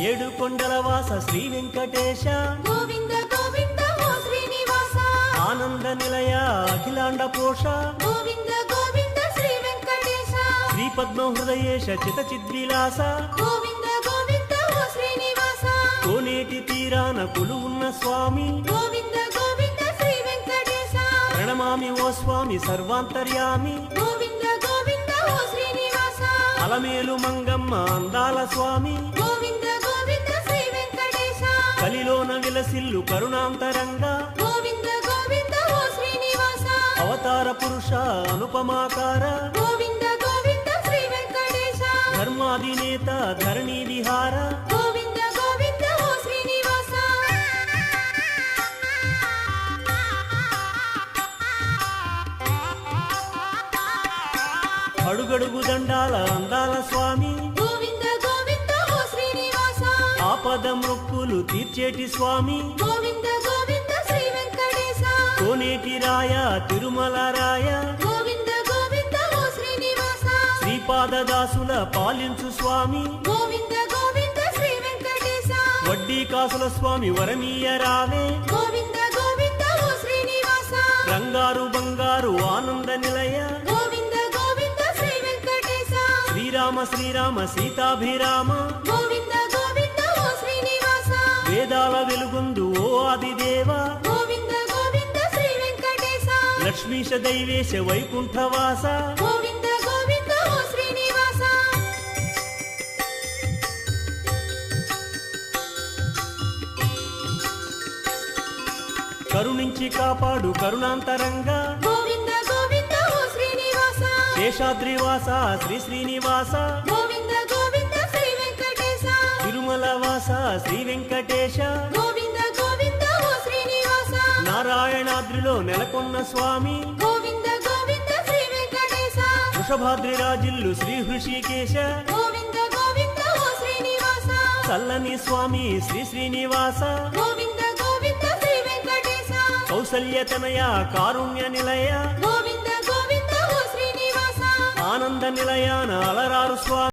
ఏడు కొండల వాస శ్రీ వెంకటేశ గోవింద గోవింద ఓ శ్రీనివాస ఆనంద నిలయ అఖిలాండ పోష గోవింద గోవింద శ్రీ వెంకటేశ శ్రీ పద్మ హృదయేశ చిత చిద్విలాస గోవింద గోవింద ఓ శ్రీనివాస కోనేటి తీరాన కొలువున్న స్వామి గోవింద గోవింద శ్రీ వెంకటేశ ప్రణమామి ఓ స్వామి సర్వాంతర్యామి గోవింద గోవింద ఓ శ్రీనివాస అలమేలు మంగమ్మ అందాల స్వామి గోవింద గోవింద శ్రీ వెంకటేశ కలిలోన విలసిల్లు కరుణాంతరంగా గోవింద గోవింద ఓ శ్రీనివాస అవతార పురుష అనుపమాకార గోవింద గోవింద శ్రీ వెంకటేశ ధర్మాధినేత ధరణి విహార గోవింద గోవింద ఓ శ్రీనివాస అడుగడుగు దండాల అందాల స్వామి గోవింద గోవింద ఓ శ్రీనివాస ఆపద మొక్కులు తీర్చేటి స్వామి గోవింద గోవింద శ్రీ వెంకటేశ కోనేటి రాయ తిరుమల రాయ గోవింద గోవింద ఓ శ్రీనివాస శ్రీపాదదాసుల పాలించు స్వామి గోవింద గోవింద శ్రీ వెంకటేశ వడ్డీ కాసుల స్వామి వరమీయ రావే గోవింద గోవింద ఓ శ్రీనివాస రంగారు బంగారు ఆనంద నిలయ గోవింద గోవింద శ్రీ వెంకటేశ శ్రీరామ శ్రీరామ సీతాభిరామ గోవింద గోవింద ఓ శ్రీనివాస వేదాల వెలుగొందు ఓ ఆదిదేవ గోవింద గోవింద శ్రీ వెంకటేశ లక్ష్మీశ దైవేశ వైకుంఠవాస గోవింద గోవింద ఓ శ్రీనివాస కరుణించి కాపాడు కరుణాంతరంగా గోవింద గోవింద ఓ శ్రీనివాస శేషాద్రివాస శ్రీ శ్రీనివాస గోవింద గోవింద శ్రీ వెంకటేశ తిరుమల వాస శ్రీ వెంకటేశ గోవింద గోవింద ఓ శ్రీనివాస నారాయణాద్రిలో నెలకొన్న స్వామి గోవింద గోవింద శ్రీ వెంకటేశ వృషభాద్రి రాజిల్లు శ్రీ హృషికేశ గోవింద గోవింద ఓ శ్రీనివాస చల్లని స్వామి శ్రీ శ్రీనివాస గోవింద గోవింద శ్రీ వెంకటేశ కౌసల్యతనయ కారుణ్య నిలయ గోవింద గోవింద ఓ శ్రీనివాస ఆనంద నిలయాన అలరారు స్వామి